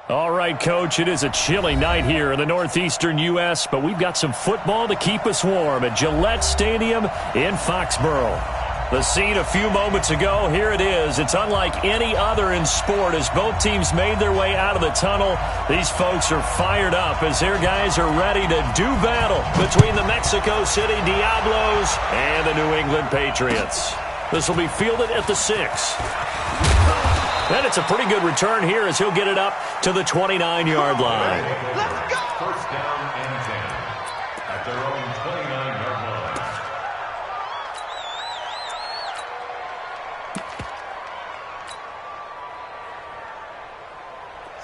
All right, Coach, it is a chilly night here in the northeastern U.S., but we've got some football to keep us warm at Gillette Stadium in Foxborough. The scene a few moments ago, here it is. It's unlike any other in sport as both teams made their way out of the tunnel. These folks are fired up as their guys are ready to do battle between the Mexico City Diablos and the New England Patriots. This will be fielded at the 6. And it's a pretty good return here as he'll get it up to the 29-yard line. Let's go! First down and 10 at their own 29-yard line.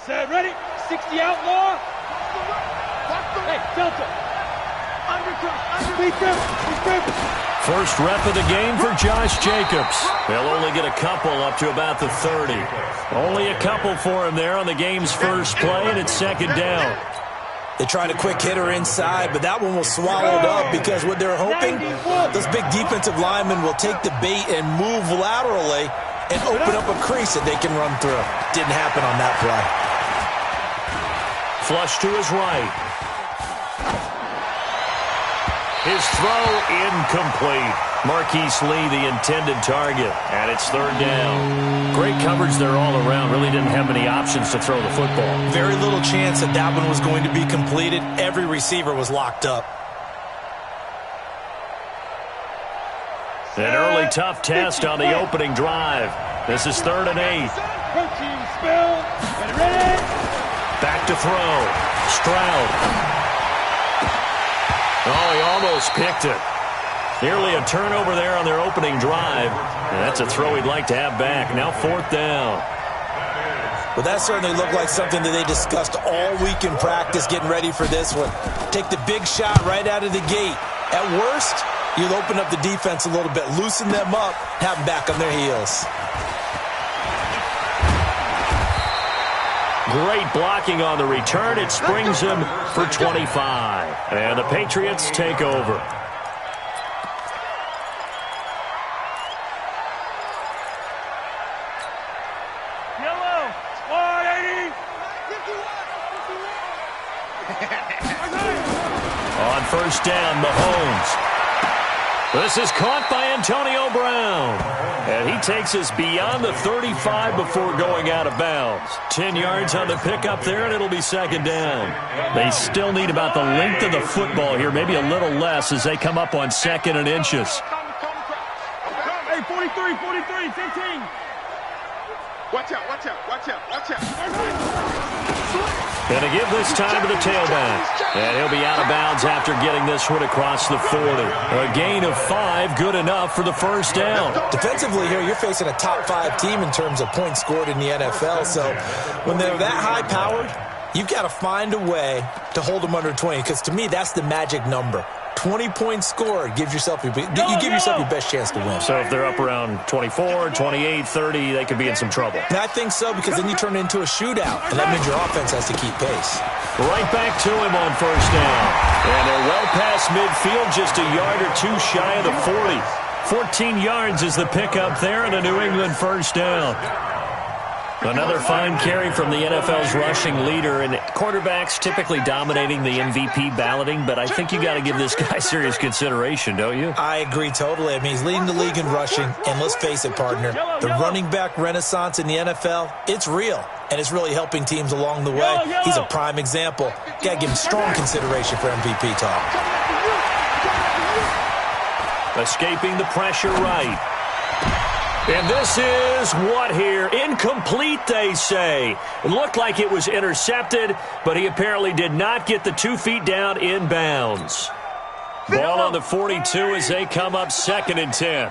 Set, ready? 60 outlaw. Hey, Delta. Undercut. First rep of the game for Josh Jacobs. They'll only get a couple up to about the 30. Only a couple for him there on the game's first play, and it's second down. They tried a quick hitter inside, but that one was swallowed up because what they're hoping, those big defensive linemen will take the bait and move laterally and open up a crease that they can run through. Didn't happen on that play. Flush to his right. His throw incomplete. Marquise Lee, the intended target, and it's third down. Great coverage there all around. Really didn't have many options to throw the football. Very little chance that that one was going to be completed. Every receiver was locked up. An early tough test on the opening drive. This is 3rd and 8. Protein spill. Get ready. Back to throw. Stroud. Oh, he almost picked it. Nearly a turnover there on their opening drive. And that's a throw he'd like to have back. Now 4th down. Well, that certainly looked like something that they discussed all week in practice getting ready for this one. Take the big shot right out of the gate. At worst, you'll open up the defense a little bit, loosen them up, have them back on their heels. Great blocking on the return. It springs him for 25. And the Patriots take over. Yellow. Squad 80. On first down, Mahomes. This is caught by Antonio Brown. And he takes us beyond the 35 before going out of bounds. 10 yards on the pickup there, and it'll be second down. They still need about the length of the football here, maybe a little less as they come up on 2nd and inches. Hey, 43, 15. Watch out. And to give this time to the tailback. And he'll be out of bounds after getting this one across the 40. A gain of 5, good enough for the first down. Defensively here, you're facing a top 5 team in terms of points scored in the NFL. So when they're that high-powered, you've got to find a way to hold them under 20. Because to me, that's the magic number. 20 points scored, you give yourself your best chance to win. So if they're up around 24, 28, 30, they could be in some trouble. And I think so, because then you turn it into a shootout, and that means your offense has to keep pace. Right back to him on first down. And they're well past midfield, just a yard or two shy of the 40. 14 yards is the pickup there, and a New England first down. Another fine carry from the NFL's rushing leader, and quarterbacks typically dominating the MVP balloting, but I think you got to give this guy serious consideration, don't you? I agree totally. I mean, he's leading the league in rushing, and let's face it, partner, the running back renaissance in the NFL, it's real, and it's really helping teams along the way. He's a prime example. Got to give him strong consideration for MVP talk. Escaping the pressure right. And this is what here? Incomplete, they say. It looked like it was intercepted, but he apparently did not get the 2 feet down in bounds. Ball on the 42 as they come up 2nd and 10.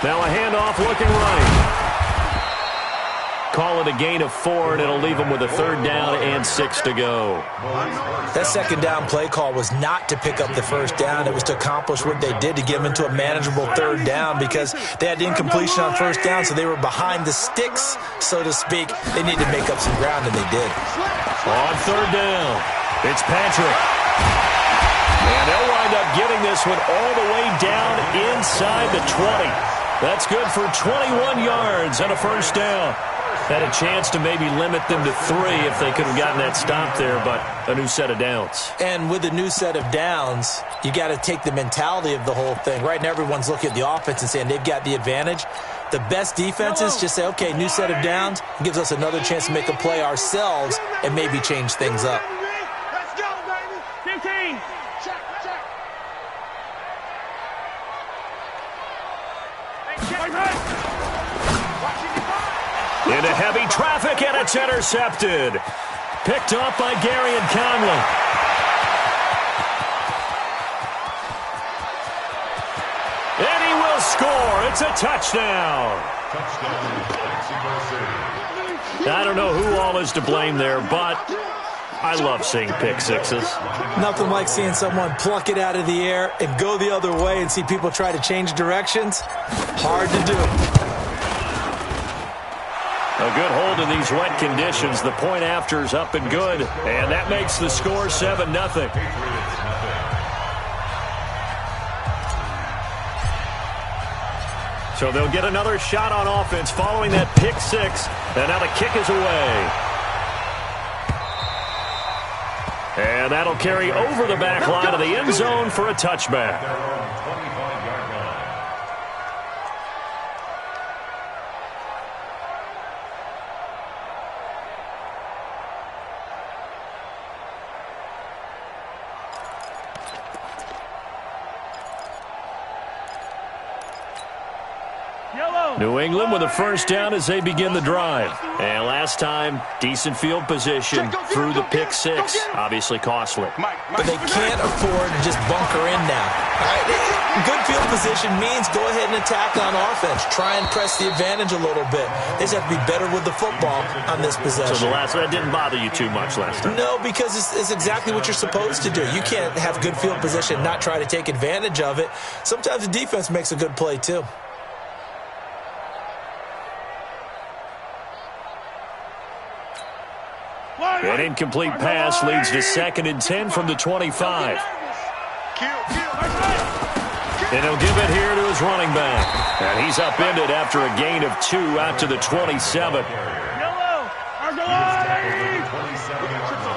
Now a handoff looking right. Call it a gain of 4, and it'll leave them with a 3rd down and 6 to go. That second down play call was not to pick up the first down. It was to accomplish what they did to get them into a manageable 3rd down because they had incompletion on first down, so they were behind the sticks, so to speak. They needed to make up some ground, and they did. On 3rd down, it's Patrick. And they'll wind up getting this one all the way down inside the 20. That's good for 21 yards and a first down. Had a chance to maybe limit them to 3 if they could have gotten that stop there, but a new set of downs. And with a new set of downs, you got to take the mentality of the whole thing. Right now, everyone's looking at the offense and saying they've got the advantage. The best defenses just say, okay, new set of downs. It gives us another chance to make a play ourselves and maybe change things up. Let's go, baby. 15. Check. Into heavy traffic, and it's intercepted. Picked off by Gary and Conley. And he will score. It's a touchdown. I don't know who all is to blame there, but I love seeing pick sixes. Nothing like seeing someone pluck it out of the air and go the other way and see people try to change directions. Hard to do. A good hold in these wet conditions. The point after's up and good, and that makes the score 7-0. So they'll get another shot on offense following that pick six, and now the kick is away. And that'll carry over the back line of the end zone for a touchback. New England with a first down as they begin the drive. And last time, decent field position through the pick six. Obviously costly. But they can't afford to just bunker in now. Good field position means go ahead and attack on offense. Try and press the advantage a little bit. They just have to be better with the football on this possession. So that didn't bother you too much last time? No, because it's exactly what you're supposed to do. You can't have good field position and not try to take advantage of it. Sometimes the defense makes a good play too. An incomplete pass leads to 2nd and 10 from the 25. And he'll give it here to his running back. And he's upended after a gain of 2 out to the 27. Yellow.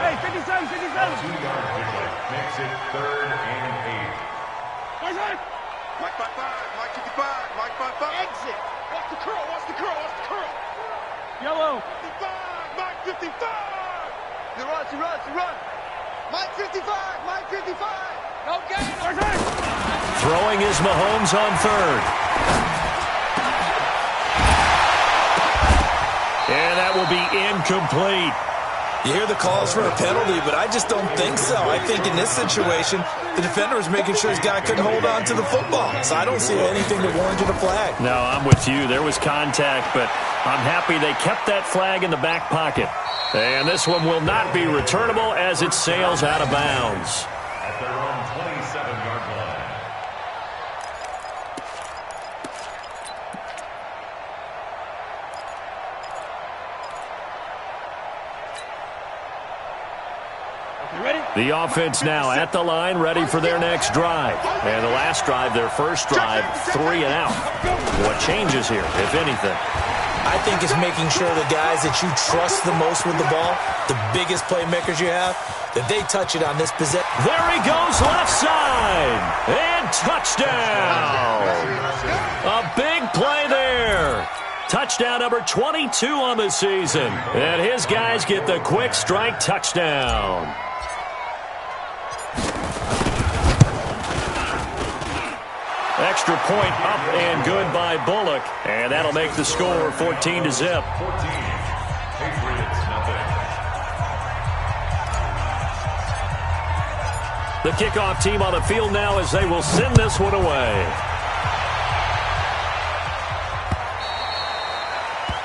Hey, 57. 2-yard pickup makes it 3rd and 8. Mike 55. Mike 55. Exit. Watch the curl. Yellow. 55. Mike 55. He runs. Mike 55. No gain. Throwing is Mahomes on 3rd. And that will be incomplete. You hear the calls for a penalty, but I just don't think so. I think in this situation, the defender was making sure his guy couldn't hold on to the football. So I don't see anything that warranted a flag. No, I'm with you. There was contact, but I'm happy they kept that flag in the back pocket. And this one will not be returnable as it sails out of bounds. At their own 27-yard line. The offense now at the line, ready for their next drive. And the last drive, their first drive, 3 and out. What changes here, if anything? I think it's making sure the guys that you trust the most with the ball, the biggest playmakers you have, that they touch it on this possession. There he goes, left side. And touchdown. A big play there. Touchdown number 22 on the season. And his guys get the quick strike touchdown. Extra point up and good by Bullock. And that'll make the score 14-0. 14. Patriots, nothing. The kickoff team on the field now as they will send this one away.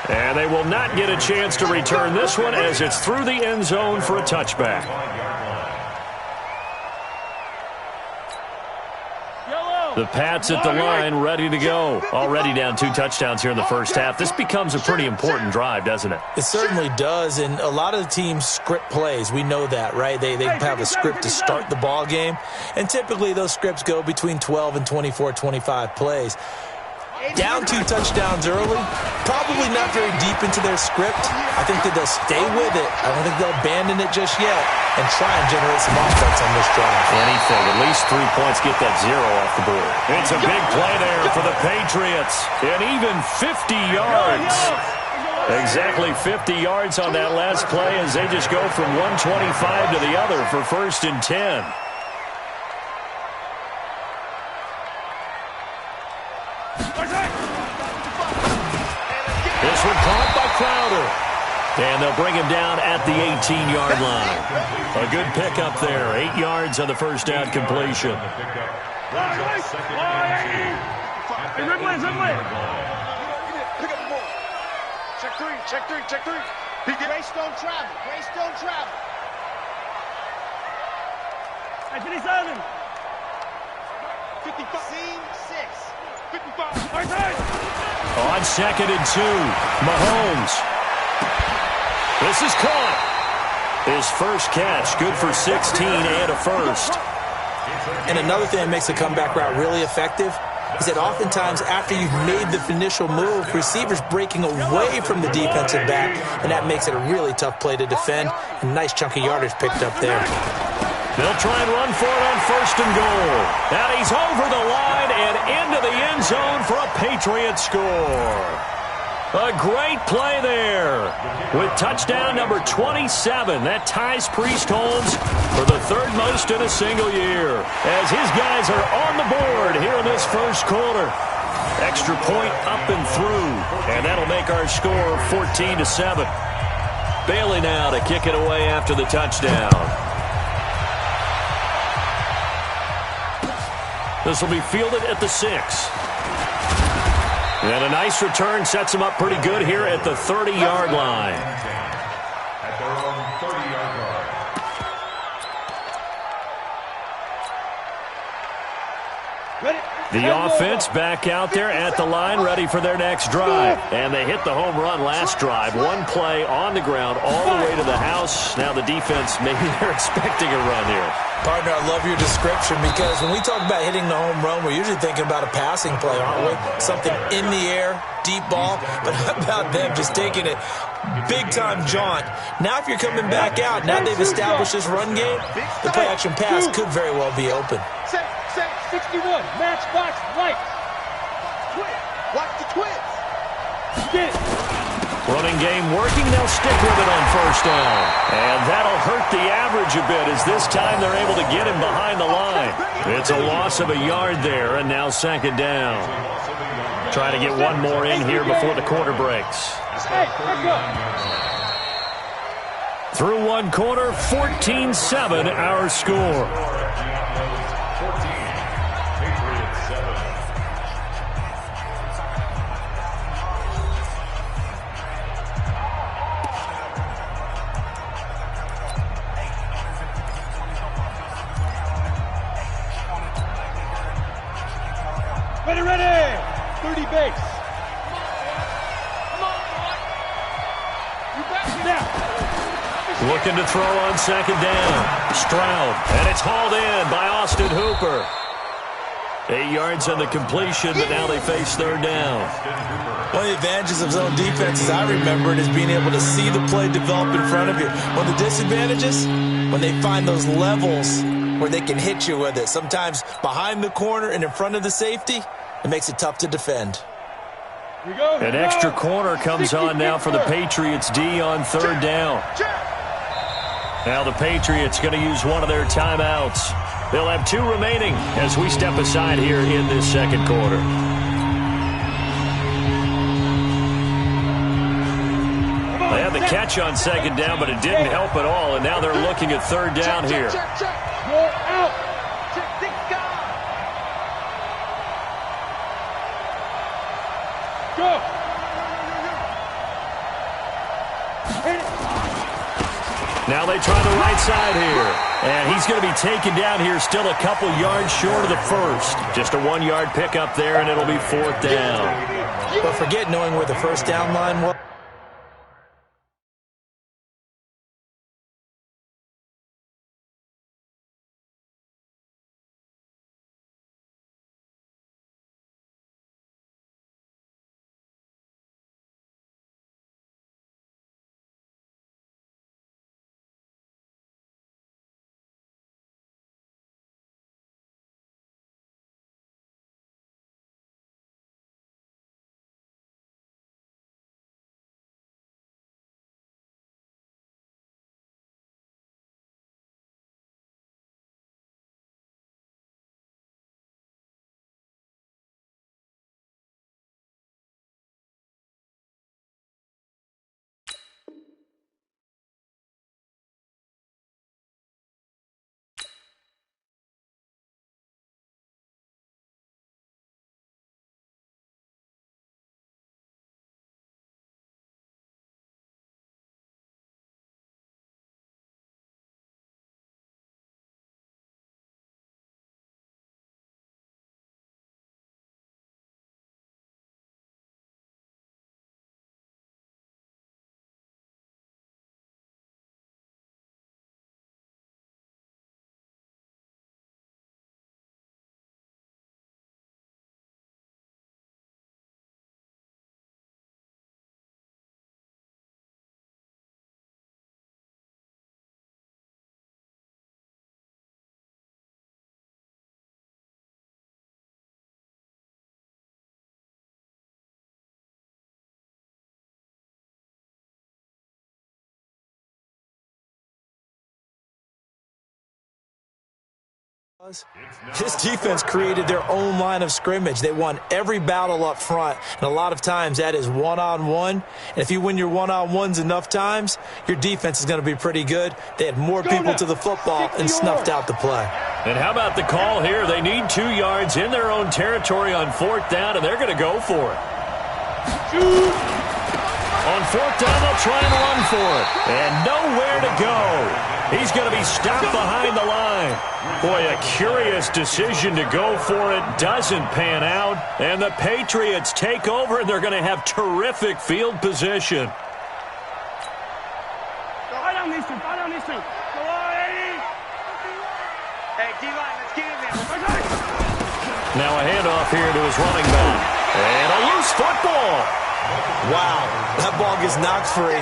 And they will not get a chance to return this one as it's through the end zone for a touchback. The Pats at the line, ready to go. Already down 2 touchdowns here in the first half. This becomes a pretty important drive, doesn't it? It certainly does, and a lot of the teams script plays. We know that, right? They have a script to start the ball game, and typically those scripts go between 12 and 24, 25 plays. Down 2 touchdowns early, probably not very deep into their script. I think that they'll stay with it. I don't think they'll abandon it just yet and try and generate some offense on this drive. Anything, at least 3 points, get that 0 off the board. It's a big play there for the Patriots, and even 50 yards. Exactly 50 yards on that last play as they just go from 125 to the other for 1st and 10. This one caught by Crowder. And they'll bring him down at the 18-yard line. A good pickup there. 8 yards on the first down completion. Check three. Grace don't travel. Hey, 57. 55. Seam 6. 55. On 2nd and 2, Mahomes. This is caught. His first catch, good for 16 and a first. And another thing that makes the comeback route really effective is that oftentimes after you've made the initial move, receivers breaking away from the defensive back, and that makes it a really tough play to defend. A nice chunk of yardage picked up there. They'll try and run for it on 1st and goal. And he's over the line and into the end zone for a Patriot score. A great play there with touchdown number 27. That ties Priest Holmes for the 3rd most in a single year as his guys are on the board here in this first quarter. Extra point up and through, and that'll make our score 14-7. Bailey now to kick it away after the touchdown. This will be fielded at the 6. And a nice return sets him up pretty good here at the 30-yard line. At their own 30-yard line. The offense back out there at the line, ready for their next drive. And they hit the home run last drive. One play on the ground all the way to the house. Now the defense, maybe they're expecting a run here. Partner, I love your description because when we talk about hitting the home run, we're usually thinking about a passing play, aren't we? Something in the air, deep ball. But how about them just taking it big-time jaunt? Now if you're coming back out, now they've established this run game, the play-action pass could very well be open. 61, matchbox right. Watch the twins. Get it. Running game working. They'll stick with it on 1st down. And that'll hurt the average a bit as this time they're able to get him behind the line. It's a loss of a yard there, and now 2nd down. Trying to get one more in here before the quarter breaks. Hey, let's go. Through one quarter, 14-7 our score. 14. Patriots 7. Ready. 30 base. You back now. Looking to throw on 2nd down. Stroud. And it's hauled in by Austin Hooper. 8 yards on the completion, but now they face 3rd down. One of the advantages of zone defense, as I remember it, is being able to see the play develop in front of you. One of the disadvantages, when they find those levels where they can hit you with it. Sometimes behind the corner and in front of the safety, it makes it tough to defend. An extra corner comes on now for the Patriots D on 3rd down. Now the Patriots going to use one of their timeouts. They'll have 2 remaining as we step aside here in this 2nd quarter. They had the catch on 2nd down, but it didn't help at all, and now they're looking at 3rd down here. You're out. Go. Now they try the right side here. And he's going to be taken down here still a couple yards short of the 1st. Just a 1-yard pickup there, and it'll be 4th down. But forget knowing where the 1st down line was. His defense created their own line of scrimmage. They won every battle up front, and a lot of times that is one-on-one. And if you win your one-on-ones enough times, your defense is going to be pretty good. They had more people to the football and snuffed out the play. And how about the call here? They need 2 yards in their own territory on 4th down, and they're going to go for it. On 4th down, they'll try and run for it. And nowhere to go. He's going to be stopped behind the line. Boy, a curious decision to go for it. Doesn't pan out. And the Patriots take over, and they're going to have terrific field position. Fight on these two. Fight on these two. Go on, Eddie. Hey, D-line, let's get in there. Now a handoff here to his running back. And a loose football. Wow, that ball gets knocked free,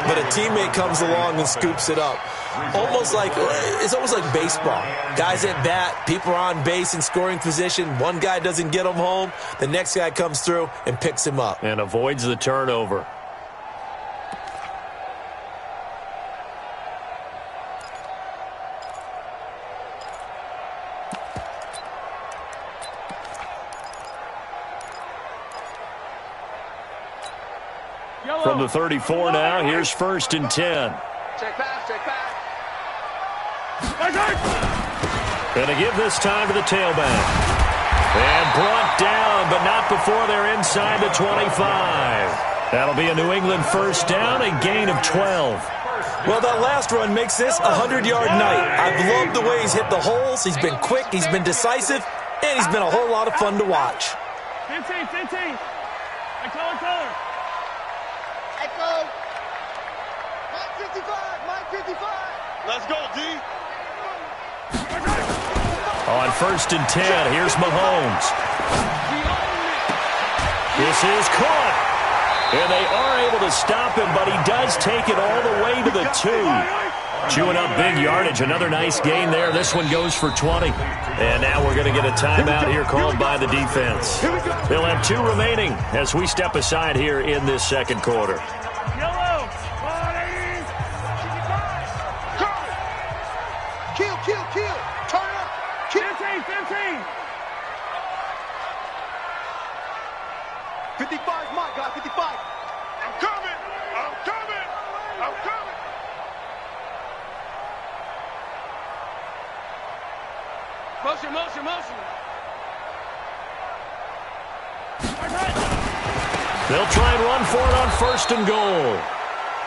but a teammate comes along and scoops it up. It's almost like baseball. Guys at bat, people are on base in scoring position. One guy doesn't get him home. The next guy comes through and picks him up. And avoids the turnover. From the 34 now, here's 1st and 10. Check pass, check pass. Going to give this time to the tailback. And brought down, but not before they're inside the 25. That'll be a New England 1st down, a gain of 12. Well, that last run makes this a 100-yard night. I've loved the way he's hit the holes. He's been quick, he's been decisive, and he's been a whole lot of fun to watch. 15. I color. Echo. Mike 55. Let's go, D. On 1st and 10, here's Mahomes. This is caught. And they are able to stop him, but he does take it all the way to the 2. Chewing up big yardage. Another nice gain there. This one goes for 20. And now we're going to get a timeout here called by the defense. They'll have 2 remaining as we step aside here in this 2nd quarter. Yellow. Kill. Turn up. 15. 55's my guy, 55. I'm coming. Motion. They'll try and run for it on 1st and goal.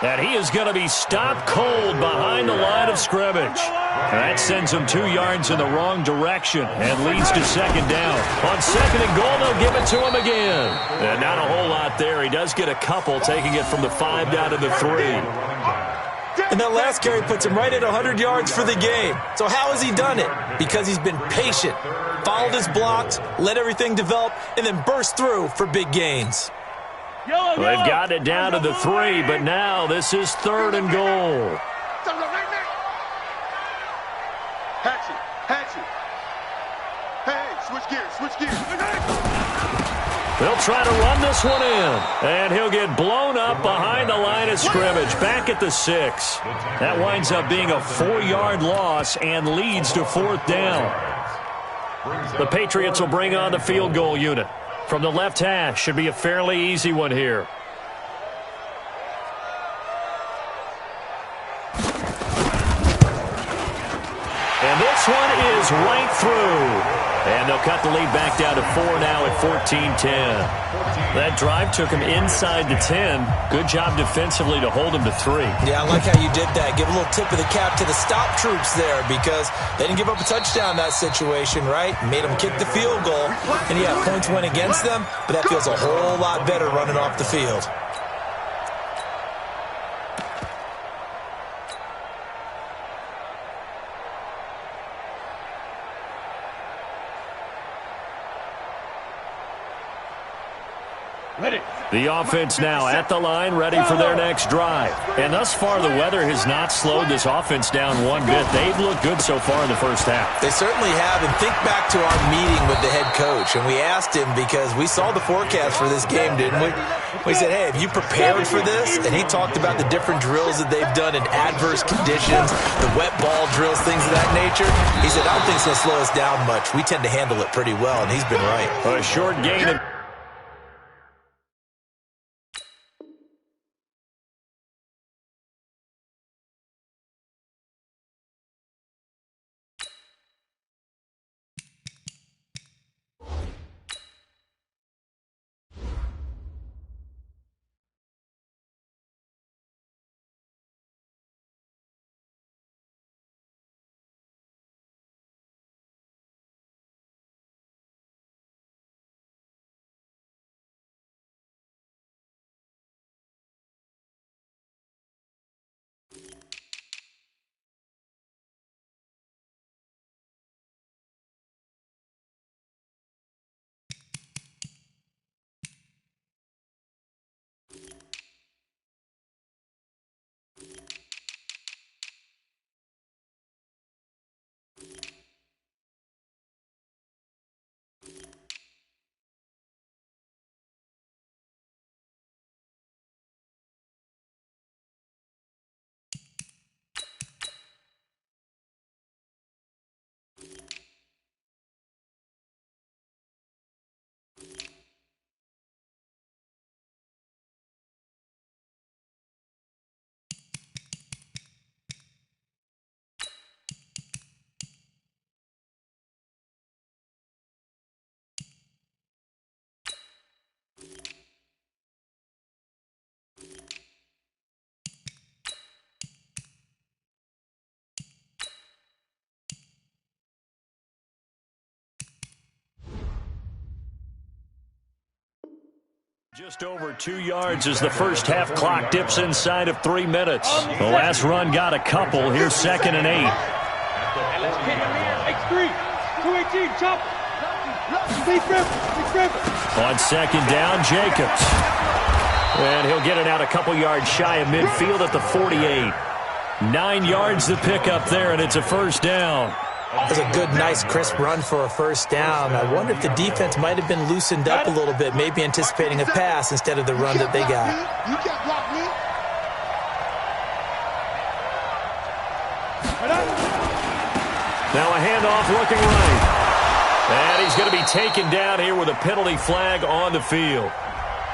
And he is going to be stopped cold behind the line of scrimmage. That sends him 2 yards in the wrong direction and leads to 2nd down. On 2nd and goal, they'll give it to him again. And not a whole lot there. He does get a couple, taking it from the 5 down to the 3. And that last carry puts him right at 100 yards for the game. So how has he done it? Because he's been patient, followed his blocks, let everything develop, and then burst through for big gains. They've got it down to the 3, but now this is 3rd and goal. Hatchet. Hey, switch gears. They'll try to run this one in, and he'll get blown up behind the line of scrimmage, back at the 6. That winds up being a 4-yard loss and leads to 4th down. The Patriots will bring on the field goal unit. From the left hash, should be a fairly easy one here. And this one is right through. And they'll cut the lead back down to 4 now at 14-10. That drive took him inside the 10. Good job defensively to hold him to 3. Yeah, I like how you did that. Give a little tip of the cap to the stop troops there because they didn't give up a touchdown in that situation, right? Made them kick the field goal. And yeah, points went against them, but that feels a whole lot better running off the field. Ready. The offense now at the line, ready for their next drive. And thus far, the weather has not slowed this offense down one bit. They've looked good so far in the first half. They certainly have. And think back to our meeting with the head coach. And we asked him, because we saw the forecast for this game, didn't we? We said, hey, have you prepared for this? And he talked about the different drills that they've done in adverse conditions, the wet ball drills, things of that nature. He said, I don't think it's going to slow us down much. We tend to handle it pretty well, and he's been right. A short gain. Just over 2 yards as the first half clock dips inside of 3 minutes. The last run got a couple. Here's 2nd and 8. And let's pin him here. X3. 218. Chop. Deep rip. On 2nd down, Jacobs. And he'll get it out a couple yards shy of midfield at the 48. 9 yards to pick up there, and it's a first down. That's a good, nice, crisp run for a first down. I wonder if the defense might have been loosened up a little bit, maybe anticipating a pass instead of the run that they got. You can't block me. Now a handoff looking right. And he's going to be taken down here with a penalty flag on the field.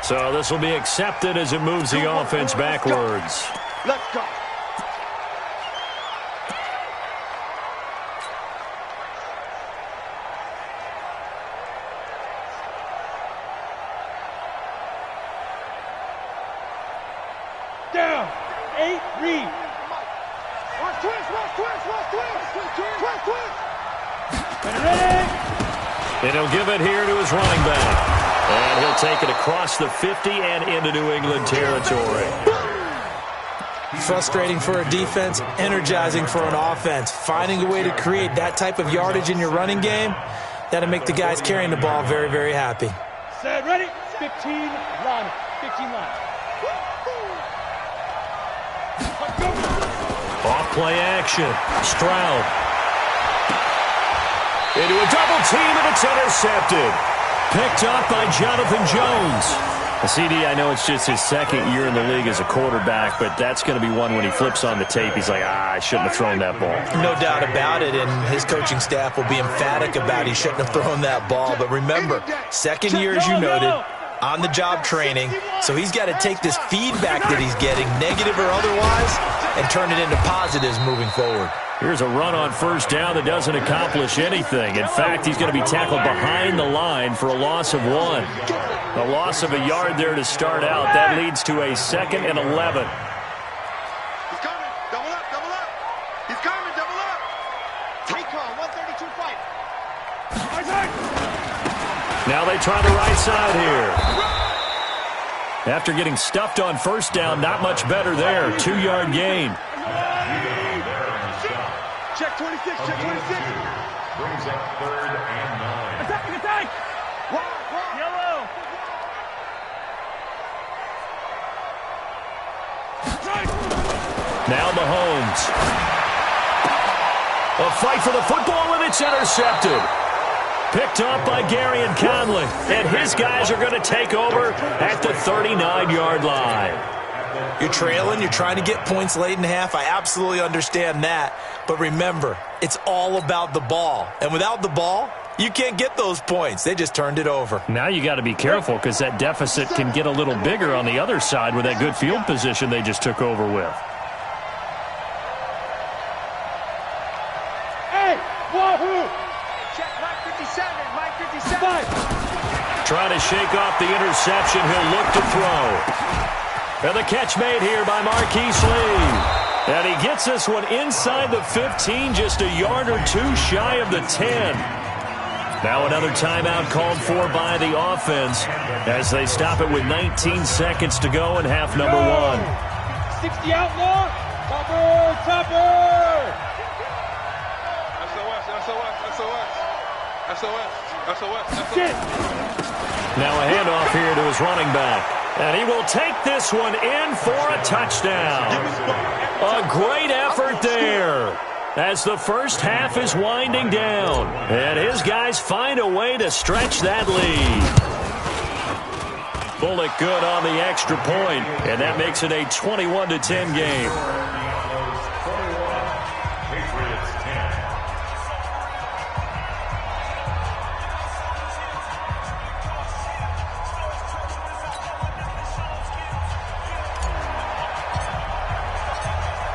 So this will be accepted as it moves the offense backwards. Let's go. Down. 8, read. Watch twist. Ready. And he'll give it here to his running back. And he'll take it across the 50 and into New England territory. Frustrating for a defense, energizing for an offense. Finding a way to create that type of yardage in your running game, that'll make the guys carrying the ball very, very happy. Set, ready. 15 line. Off play action. Stroud. Into a double team, and it's intercepted. Picked up by Jonathan Jones. The CD, I know it's just his 2nd year in the league as a quarterback, but that's going to be one when he flips on the tape, he's like, I shouldn't have thrown that ball. No doubt about it, and his coaching staff will be emphatic about he shouldn't have thrown that ball. But remember, 2nd year, as you noted, on-the-job training, so he's got to take this feedback that he's getting, negative or otherwise, and turn it into positives moving forward. Here's a run on first down that doesn't accomplish anything. In fact, he's going to be tackled behind the line for a loss of 1. A loss of a yard there to start out. That leads to a 2nd and 11. He's coming. Double up. He's coming. Double up. Take on 132 fight. Now they try the right side here. After getting stuffed on first down, not much better there. 2-yard gain. Check 26. Brings up 3rd and 9. Attack. Yellow. Now Mahomes. A fight for the football, and it's intercepted. Picked off by Gary and Conley. And his guys are going to take over at the 39-yard line. You're trailing. You're trying to get points late in half. I absolutely understand that. But remember, it's all about the ball. And without the ball, you can't get those points. They just turned it over. Now you got to be careful because that deficit can get a little bigger on the other side with that good field position they just took over with. Hey, Wahoo! Check Mike 57, Mike 57. Trying to shake off the interception. He'll look to throw. And the catch made here by Marquise Lee. And he gets this one inside the 15, just a yard or two shy of the 10. Now another timeout called for by the offense as they stop it with 19 seconds to go in half number 1. 60 outlaw. Topper, Topper. Shit. Now a handoff here to his running back. And he will take this one in for a touchdown. A great effort there as the first half is winding down. And his guys find a way to stretch that lead. Bullock good on the extra point, and that makes it a 21-10 game.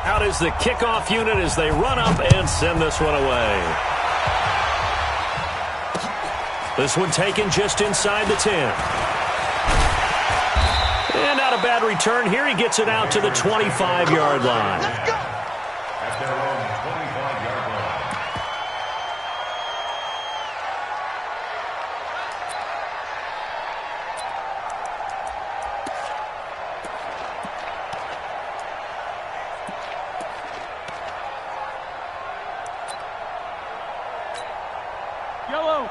Out is the kickoff unit as they run up and send this one away. This one taken just inside the 10. And not a bad return here. He gets it out to the 25-yard line. At their own 25-yard line.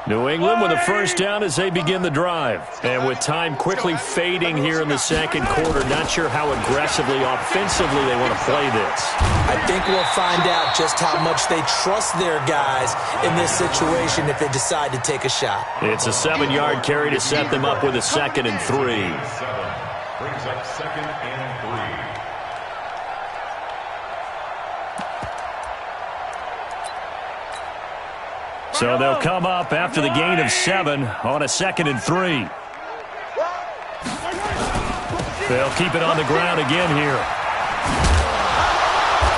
New England with a first down as they begin the drive. And with time quickly fading here in the second quarter, not sure how aggressively, offensively they want to play this. I think we'll find out just how much they trust their guys in this situation if they decide to take a shot. It's a 7-yard carry to set them up with a 2nd and 3. Brings up 2nd and 3. So they'll come up after the gain of 7 on a 2nd and 3. They'll keep it on the ground again here.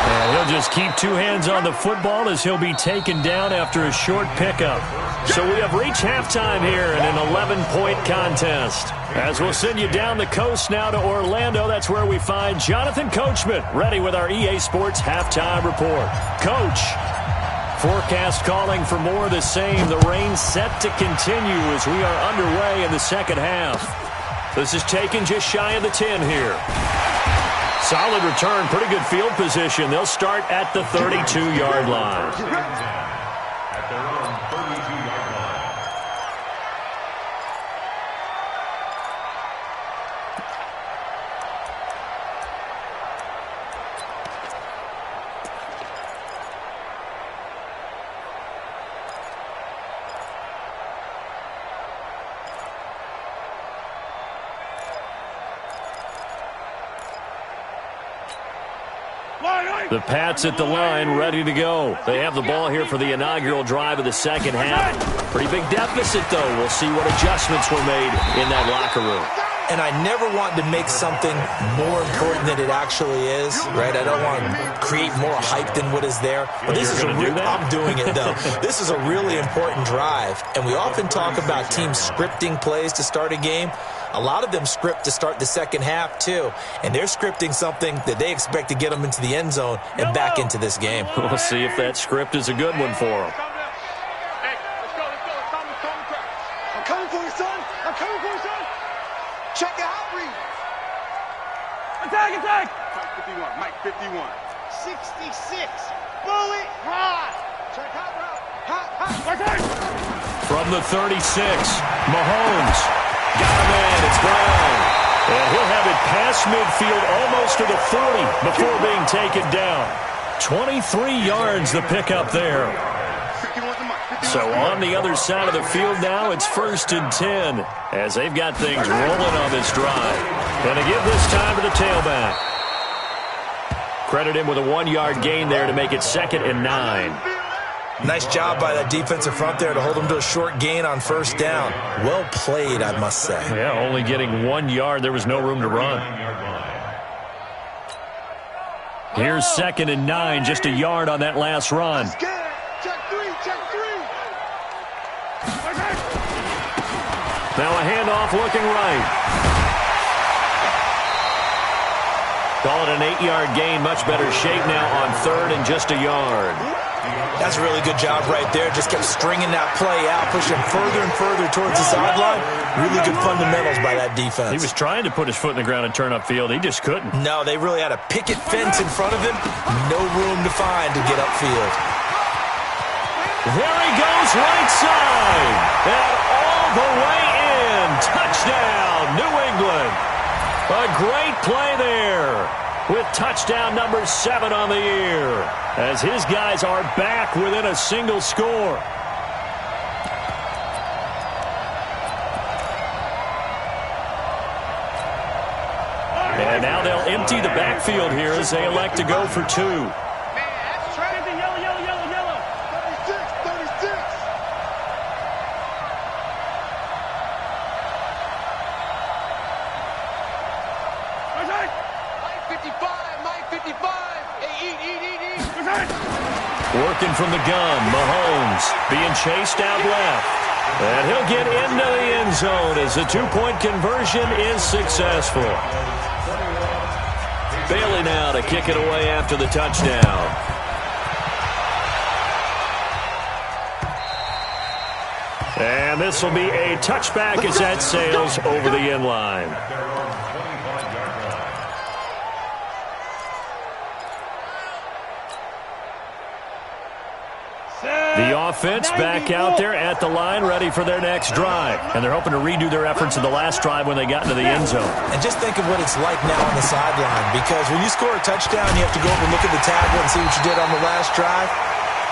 And he'll just keep 2 hands on the football as he'll be taken down after a short pickup. So we have reached halftime here in an 11-point contest. As we'll send you down the coast now to Orlando, that's where we find Jonathan Coachman ready with our EA Sports Halftime Report. Coach. Forecast calling for more of the same. The rain set to continue as we are underway in the second half. This is taken just shy of the 10 here. Solid return, pretty good field position. They'll start at the 32-yard line. At their own 32-yard line. The Pats at the line, ready to go. They have the ball here for the inaugural drive of the second half. Pretty big deficit, though. We'll see what adjustments were made in that locker room. And I never want to make something more important than it actually is, right? I don't want to create more hype than what is there. But this is I'm doing it, though. This is a really important drive. And we often talk about teams scripting plays to start a game. A lot of them script to start the second half, too. And they're scripting something that they expect to get them into the end zone and back into this game. We'll see if that script is a good one for them. Hey, let's go. I'm coming for you, son. I'm coming for you, son. Check it out, read. Attack! Mike 51. 66. Bullet hot. Check out, bro. Hot. From the 36, Mahomes. Got him in. It's Brown. And he'll have it past midfield almost to the 40 before being taken down. 23 yards the pickup there. So on the other side of the field now, it's 1st and 10 as they've got things rolling on this drive. And they give this time to the tailback. Credit him with a 1-yard gain there to make it 2nd and 9. Nice job by that defensive front there to hold them to a short gain on 1st down. Well played, I must say. Yeah, only getting 1 yard. There was no room to run. Here's 2nd and 9, just a yard on that last run. Check 3, check 3. Now a handoff looking right. Call it an 8-yard gain. Much better shape now on 3rd and just a yard. That's a really good job right there. Just kept stringing that play out, pushing further and further towards the sideline. Really good fundamentals by that defense. He was trying to put his foot in the ground and turn upfield. He just couldn't. No, they really had a picket fence in front of him. No room to find to get upfield. There he goes, right side. And all the way in. Touchdown, New England. A great play there with touchdown number 7 on the year as his guys are back within a single score. And now they'll empty the backfield here as they elect to go for 2. Working from the gun, Mahomes being chased out left. And he'll get into the end zone as the 2-point conversion is successful. Bailey now to kick it away after the touchdown. And this will be a touchback as that sails over the end line. The offense back out there at the line, ready for their next drive. And they're hoping to redo their efforts in the last drive when they got into the end zone. And just think of what it's like now on the sideline, because when you score a touchdown, you have to go over and look at the tablet and see what you did on the last drive.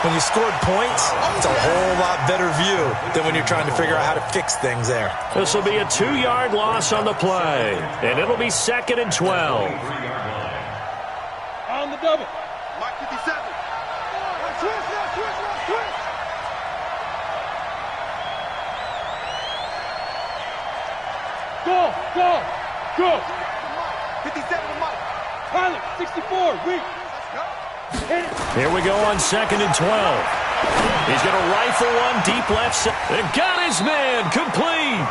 When you scored points, it's a whole lot better view than when you're trying to figure out how to fix things there. This will be a 2-yard loss on the play, and it'll be 2nd and 12. On the double. Mike 57. Twist. Go. 57 to Mike. Pilot, 64, weak. Hit it. Here we go on 2nd and 12. He's going to rifle one deep left side. They've got his man complete.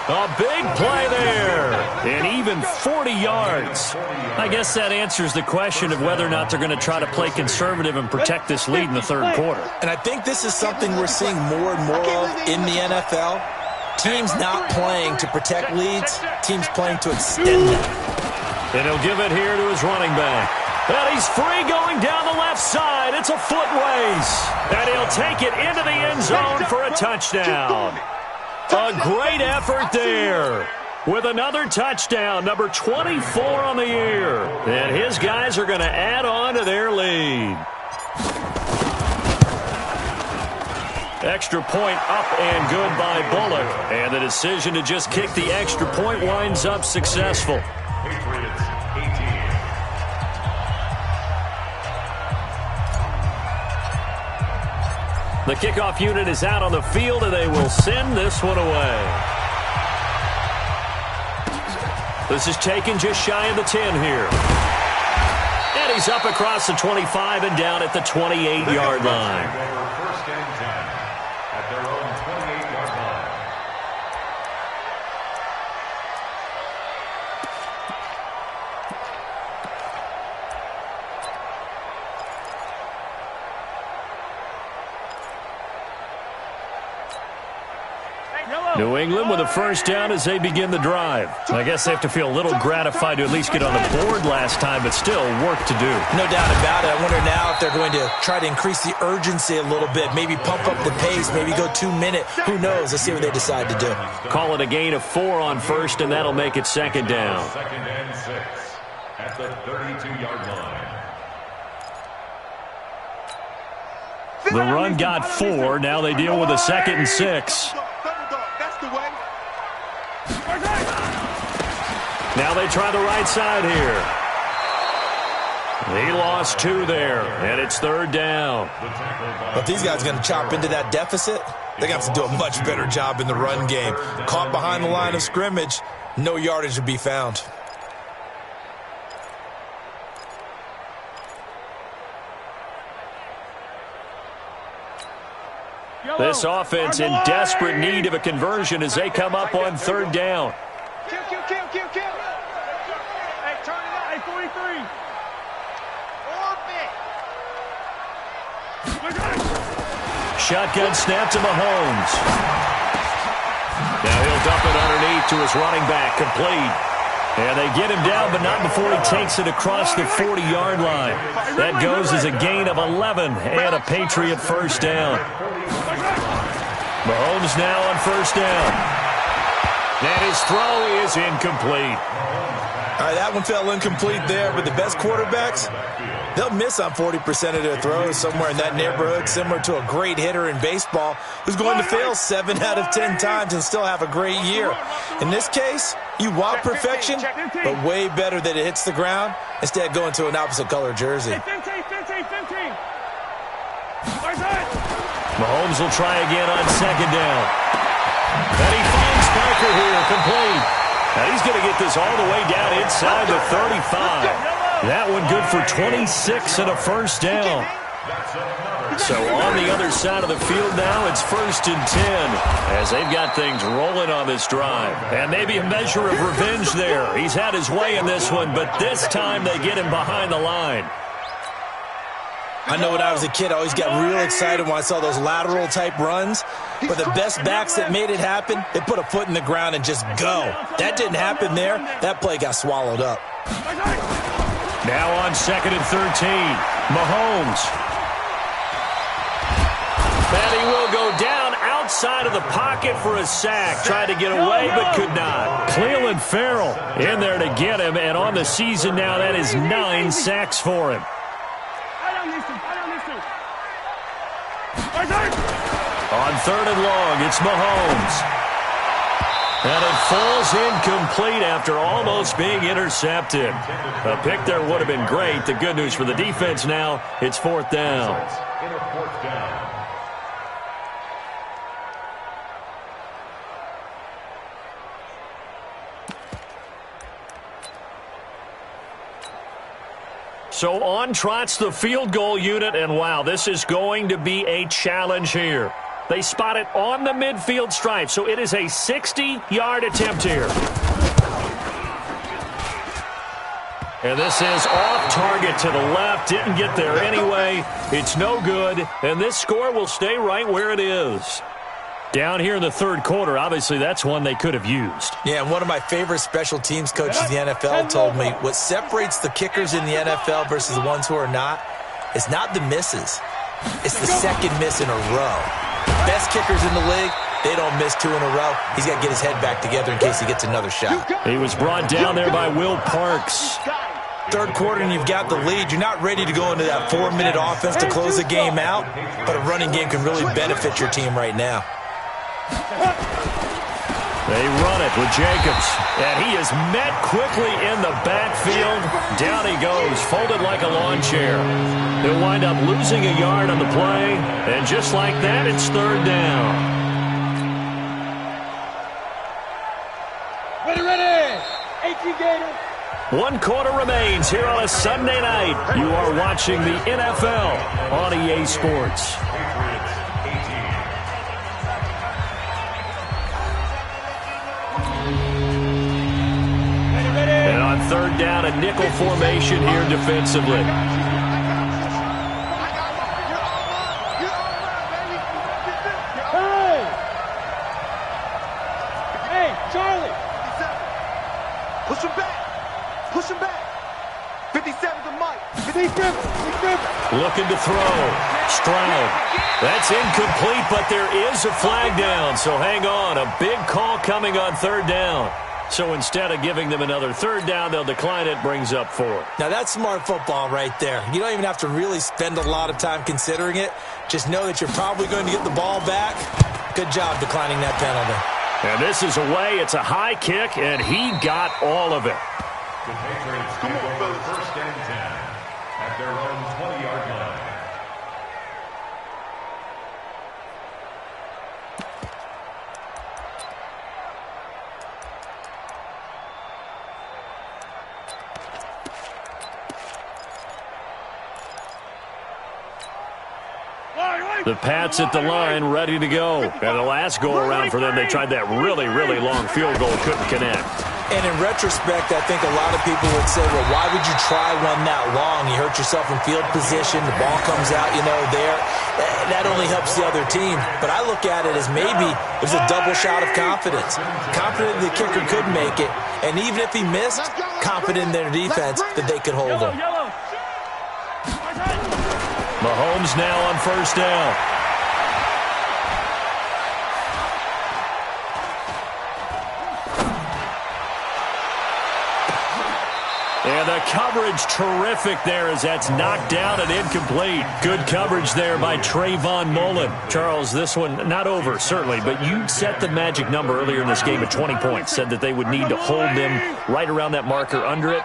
A big play there. And even 40 yards. I guess that answers the question of whether or not they're going to try to play conservative and protect this lead in the 3rd quarter. And I think this is something we're seeing more and more of in the NFL. Teams not playing to protect leads, teams playing to extend them. And he'll give it here to his running back. And he's free going down the left side. It's a foot race. And he'll take it into the end zone for a touchdown. A great effort there with another touchdown, number 24 on the year. And his guys are going to add on to their lead. Extra point up and good by Bullock. And the decision to just kick the extra point winds up successful. Patriots 18. The kickoff unit is out on the field, and they will send this one away. This is taken just shy of the 10 here. And he's up across the 25 and down at the 28-yard line. First and 10 at their own 28-yard line. New England with a first down as they begin the drive. I guess they have to feel a little gratified to at least get on the board last time, but still work to do. No doubt about it. I wonder now if they're going to try to increase the urgency a little bit, maybe pump up the pace, maybe go 2 minute. Who knows? Let's see what they decide to do. Call it a gain of 4 on first, and that'll make it second down. Second and 6 at the 32-yard line. The run got 4. Now they deal with a 2nd and 6. Now they try the right side here. He lost 2 there, and it's 3rd down. But these guys are going to chop into that deficit. They're going to have to do a much better job in the run game. Caught behind the line of scrimmage, no yardage to be found. This offense in desperate need of a conversion as they come up on 3rd down. Kill. Hey, turn it out. Hey, 43. Shotgun snap to Mahomes. Now he'll dump it underneath to his running back, complete. And they get him down, but not before he takes it across the 40-yard line. That goes as a gain of 11 and a Patriot first down. Mahomes now on first down. And his throw is incomplete. All right, that one fell incomplete there, but the best quarterbacks, they'll miss on 40% of their throws, somewhere in that neighborhood, similar to a great hitter in baseball who's going to fail 7 out of 10 times and still have a great year. In this case, you want perfection, but way better that it hits the ground instead of going to an opposite color jersey. 15. Mahomes will try again on 2nd down. And he finds Parker here, complete. Now he's going to get this all the way down inside the 35. That one good for 26 and a first down. So on the other side of the field now, it's 1st and 10 as they've got things rolling on this drive. And maybe a measure of revenge there. He's had his way in this one, but this time they get him behind the line. I know when I was a kid, I always got real excited when I saw those lateral-type runs. But the best backs that made it happen, they put a foot in the ground and just go. That didn't happen there. That play got swallowed up. Now on 2nd and 13, Mahomes. And he will go down outside of the pocket for a sack. Tried to get away, but could not. Cleveland Farrell in there to get him, and on the season now, that is 9 sacks for him. On 3rd and long, it's Mahomes. And it falls incomplete after almost being intercepted. A pick there would have been great. The good news for the defense now, it's 4th down. So on trots the field goal unit, and wow, this is going to be a challenge here. They spot it on the midfield stripe, so it is a 60-yard attempt here. And this is off target to the left. Didn't get there anyway. It's no good, and this score will stay right where it is. Down here in the 3rd quarter, obviously that's one they could have used. Yeah, and one of my favorite special teams coaches in the NFL told me what separates the kickers in the NFL versus the ones who are not is not the misses. It's the second miss in a row. Best kickers in the league, they don't miss 2 in a row. He's got to get his head back together in case he gets another shot. He was brought down there by Will Parks. 3rd quarter and you've got the lead. You're not ready to go into that 4-minute offense to close the game out, but a running game can really benefit your team right now. They run it with Jacobs, and he is met quickly in the backfield. Down he goes, folded like a lawn chair. They'll wind up losing a yard on the play, and just like that, it's 3rd down. Ready. 18 Gators. 1 quarter remains here on a Sunday night. You are watching the NFL on EA Sports. And on 3rd down, a nickel formation here defensively. Push him back. 57 to Mike. Looking to throw. Stroud. That's incomplete, but there is a flag down. So hang on. A big call coming on third down. So instead of giving them another third down, they'll decline it, brings up 4. Now, that's smart football right there. You don't even have to really spend a lot of time considering it. Just know that you're probably going to get the ball back. Good job declining that penalty. And this is away. It's a high kick, and he got all of it. The Patriots take over first and 10 at their own 20-yard line. The Pats at the line, ready to go. And the last go-around for them, they tried that really, really long field goal, couldn't connect. And in retrospect, I think a lot of people would say, well, why would you try one that long? You hurt yourself in field position. The ball comes out, there. That only helps the other team. But I look at it as maybe it was a double shot of confidence. Confident the kicker could make it. And even if he missed, confident in their defense that they could hold him. Mahomes now on first down. And the coverage terrific there as that's knocked down and incomplete. Good coverage there by Trayvon Mullen. Charles, this one not over, certainly, but you set the magic number earlier in this game at 20 points. Said that they would need to hold them right around that marker under it.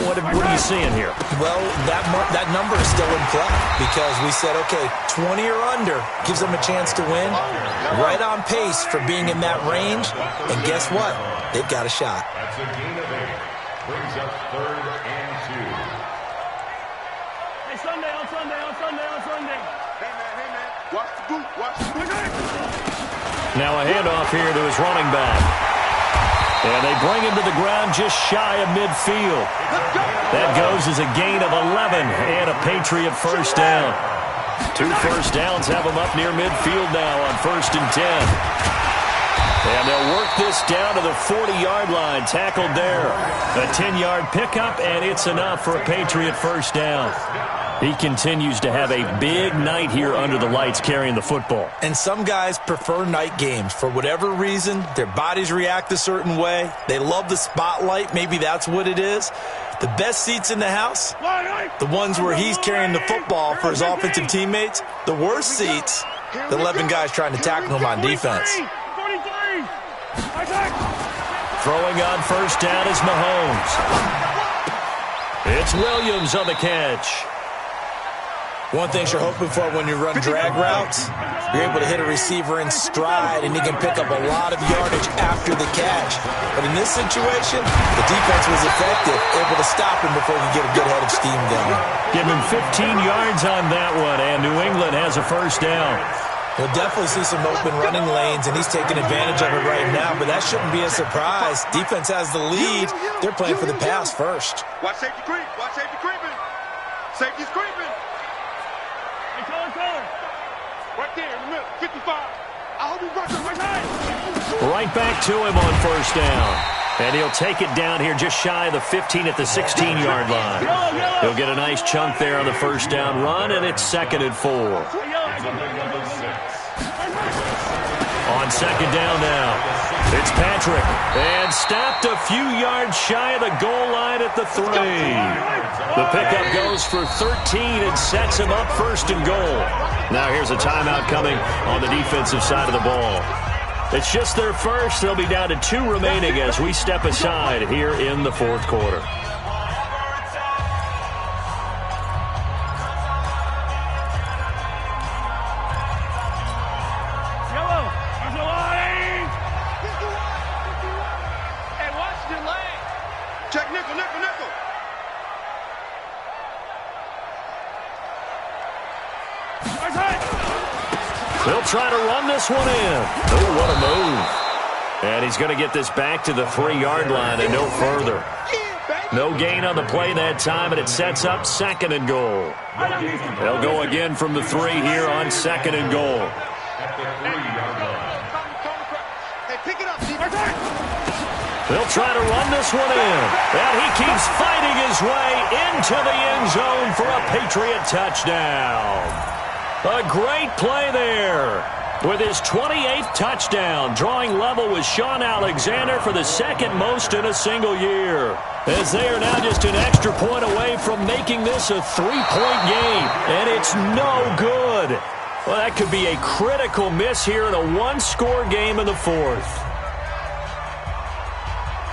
What are you seeing here? Well, that number is still in play because we said, okay, 20 or under gives them a chance to win. Right on pace for being in that range. And guess what? They've got a shot. That's a gain of 8. Brings up third and 2. Hey, Sunday. Hey, man. Watch the boot. Now a handoff here to his running back. And they bring him to the ground just shy of midfield. That goes as a gain of 11 and a Patriot first down. 2 first downs have them up near midfield now on first and 10. And they'll work this down to the 40-yard line, tackled there. A 10-yard pickup, and it's enough for a Patriot first down. He continues to have a big night here under the lights carrying the football. And some guys prefer night games. For whatever reason, their bodies react a certain way. They love the spotlight. Maybe that's what it is. The best seats in the house, the ones where he's carrying the football for his offensive teammates. The worst seats, the 11 guys trying to tackle him on defense. Throwing on first down is Mahomes. It's Williams on the catch. One thing you're hoping for when you run drag routes, you're able to hit a receiver in stride and he can pick up a lot of yardage after the catch. But in this situation, the defense was effective, able to stop him before he could get a good head of steam going. Give him 15 yards on that one, and New England has a first down. He'll definitely see some open running lanes, and he's taking advantage of it right now, but that shouldn't be a surprise. Defense has the lead. They're playing for the pass first. Watch safety creep. Watch safety creeping. Safety's creeping. Right there in the middle, 55. I hope he's right back to him on first down. And he'll take it down here just shy of the 15 at the 16-yard line. He'll get a nice chunk there on the first down run, and it's 2nd and 4. On second down now, it's Patrick. And stopped a few yards shy of the goal line at the 3. The pickup goes for 13 and sets him up 1st and goal. Now here's a timeout coming on the defensive side of the ball. It's just their first. They'll be down to 2 remaining as we step aside here in the 4th quarter. Check nickel. They'll try to run this one in. Oh, what a move. And he's going to get this back to the 3-yard line and no further. No gain on the play that time, and it sets up 2nd and goal. They'll go again from the 3 here on 2nd and goal. Hey, pick it up, They'll try to run this one in. And he keeps fighting his way into the end zone for a Patriot touchdown. A great play there. With his 28th touchdown, drawing level with Sean Alexander for the second most in a single year. As they are now just an extra point away from making this a 3-point game. And it's no good. Well, that could be a critical miss here in a one-score game in the fourth.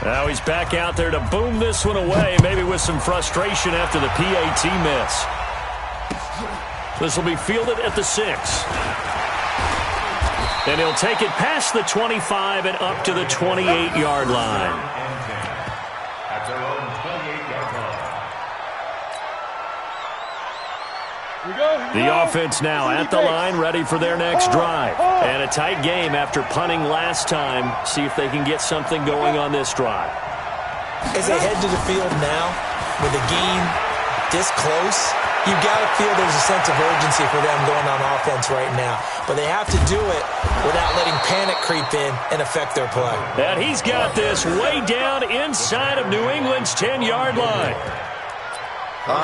Now he's back out there to boom this one away, maybe with some frustration after the PAT miss. This will be fielded at the 6. And he'll take it past the 25 and up to the 28-yard line. At their own 28-yard line. The offense now at the line, ready for their next drive. And a tight game after punting last time. See if they can get something going on this drive. As they head to the field now, with the game this close, you've got to feel there's a sense of urgency for them going on offense right now. But they have to do it without letting panic creep in and affect their play. And he's got this way down inside of New England's 10-yard line.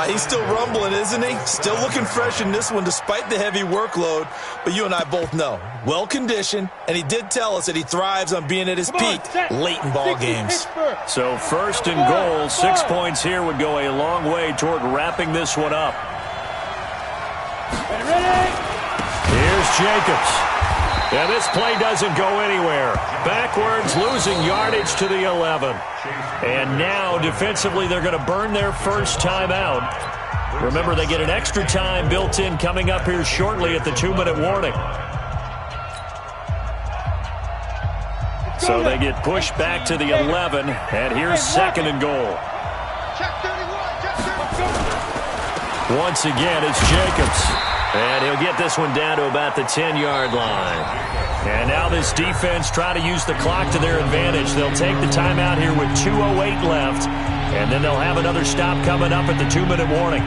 He's still rumbling, isn't he? Still looking fresh in this one despite the heavy workload. But you and I both know, well-conditioned, and he did tell us that he thrives on being at his peak late in ball games. So first and goal, 6 points here would go a long way toward wrapping this one up. Here's Jacobs. And this play doesn't go anywhere. Backwards, losing yardage to the 11. And now, defensively, they're going to burn their first timeout. Remember, they get an extra time built in coming up here shortly at the 2-minute warning. So they get pushed back to the 11, and here's second and goal. Once again, it's Jacobs. And he'll get this one down to about the 10-yard line. And now this defense try to use the clock to their advantage. They'll take the timeout here with 2:08 left. And then they'll have another stop coming up at the 2-minute warning.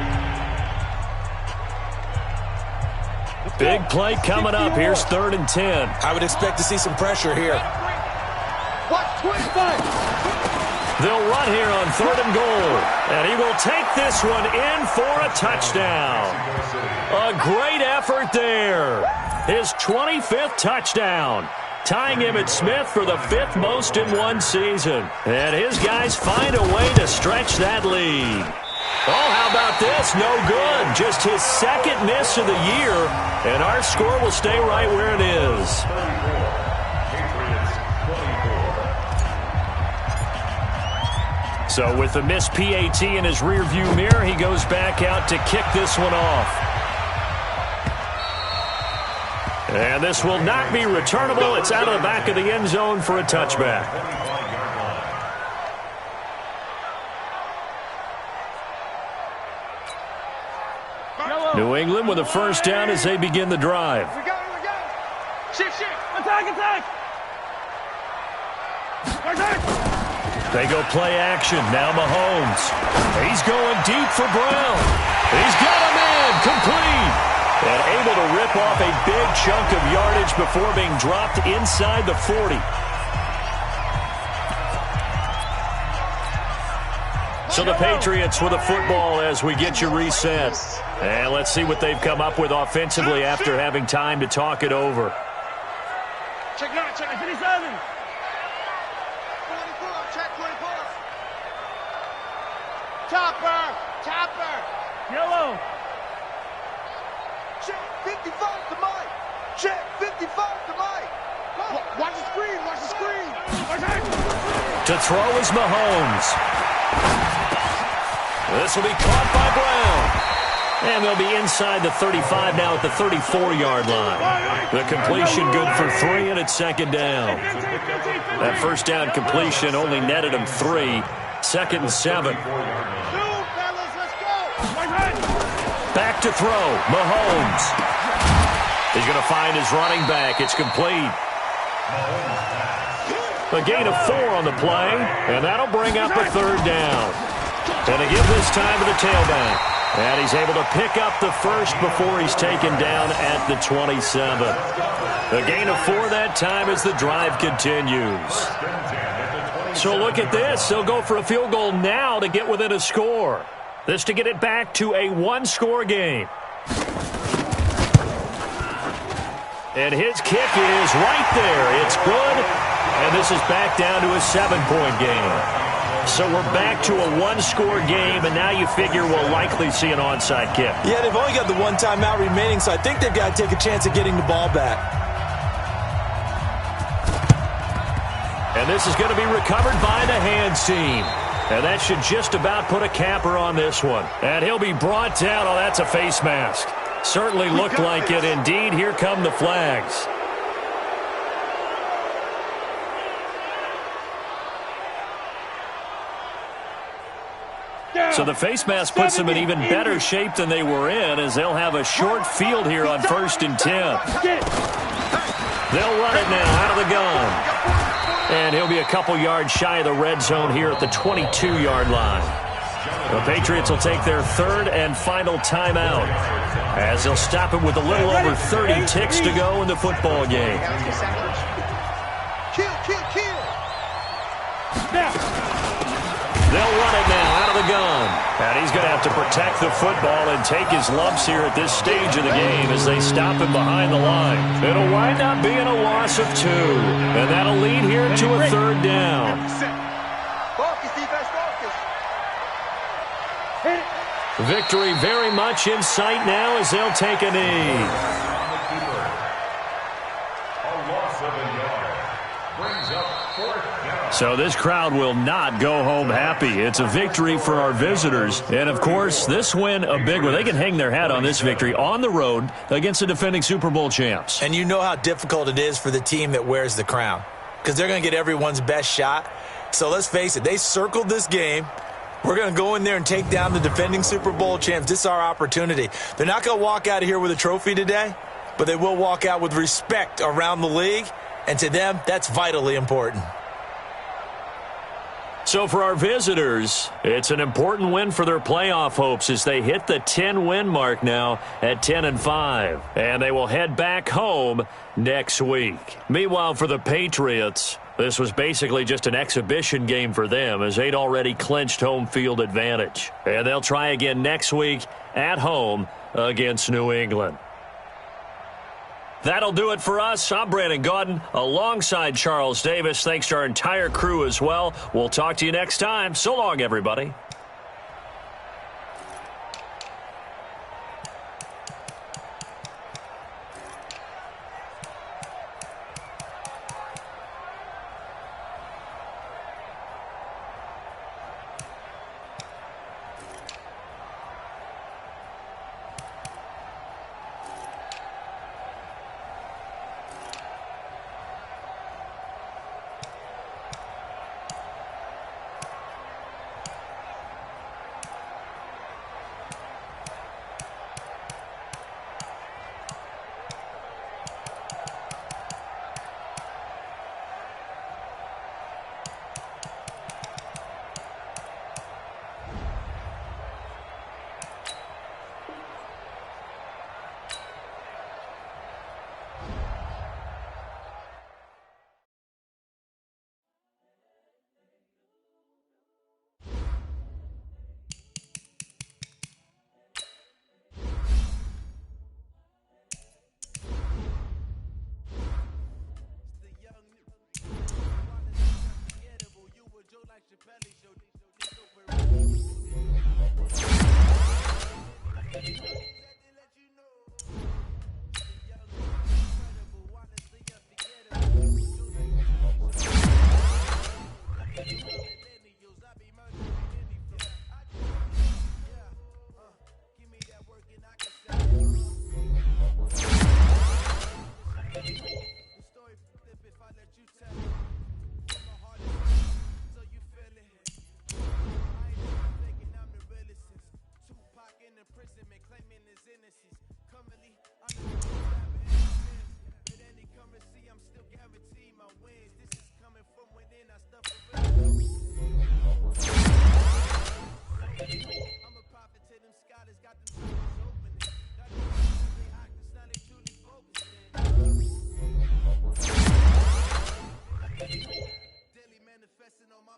Big play coming up. Here's 3rd and 10. I would expect to see some pressure here. They'll run here on 3rd and goal. And he will take this one in for a touchdown. A great effort there. His 25th touchdown. Tying Emmitt Smith for the 5th most in one season. And his guys find a way to stretch that lead. Oh, how about this? No good. Just his second miss of the year. And our score will stay right where it is. So with the missed PAT in his rearview mirror, he goes back out to kick this one off. And this will not be returnable. It's out of the back of the end zone for a touchback. New England with a first down as they begin the drive. Shift. Attack. They go play action. Now Mahomes. He's going deep for Brown. He's got him in. Complete. And able to rip off a big chunk of yardage before being dropped inside the 40. So the Patriots with a football as we get you reset. And let's see what they've come up with offensively after having time to talk it over. Check 57. 24, check 24. Chopper. Yellow. Check 55 to Mike. Check 55 to Mike. Watch the screen. To throw is Mahomes. This will be caught by Brown. And they'll be inside the 35 now at the 34-yard line. The completion good for 3, and it's second down. That first down completion only netted him 3. 2nd and 7. Back to throw. Mahomes. He's going to find his running back. It's complete. A gain of 4 on the play, and that'll bring up a 3rd down. And they give this time to the tailback. And he's able to pick up the first before he's taken down at the 27. A gain of 4 that time as the drive continues. So look at this. They'll go for a field goal now to get within a score. This to get it back to a one-score game. And his kick is right there. It's good. And this is back down to a 7-point game. So we're back to a one-score game, and now you figure we'll likely see an onside kick. Yeah, they've only got the one timeout remaining, so I think they've got to take a chance of getting the ball back. And this is going to be recovered by the hands team. And that should just about put a capper on this one. And he'll be brought down. Oh, that's a face mask. Certainly looked like it. Indeed, here come the flags. So the face mask puts them in even better shape than they were in, as they'll have a short field here on 1st and 10. They'll run it now out of the gun. And he'll be a couple yards shy of the red zone here at the 22-yard line. The Patriots will take their 3rd and final timeout, as they'll stop it with a little over 30 ticks to go in the football game. They'll run it now out of the gun. And he's going to have to protect the football and take his lumps here at this stage of the game as they stop him behind the line. It'll wind up being a loss of 2. And that'll lead here to a 3rd down. Victory very much in sight now as they'll take a knee. So this crowd will not go home happy. It's a victory for our visitors. And, of course, this win a big one. They can hang their hat on this victory on the road against the defending Super Bowl champs. And you know how difficult it is for the team that wears the crown, because they're going to get everyone's best shot. So let's face it, they circled this game. We're going to go in there and take down the defending Super Bowl champs. This is our opportunity. They're not going to walk out of here with a trophy today, but they will walk out with respect around the league. And to them, that's vitally important. So for our visitors, it's an important win for their playoff hopes as they hit the 10-win mark now at 10-5. And they will head back home next week. Meanwhile, for the Patriots, this was basically just an exhibition game for them as they'd already clinched home field advantage. And they'll try again next week at home against New England. That'll do it for us. I'm Brandon Gaudin alongside Charles Davis. Thanks to our entire crew as well. We'll talk to you next time. So long, everybody. Manifesting on my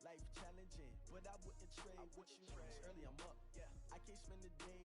Life challenging, but I wouldn't trade with you. It's early, I'm up. I can't spend the day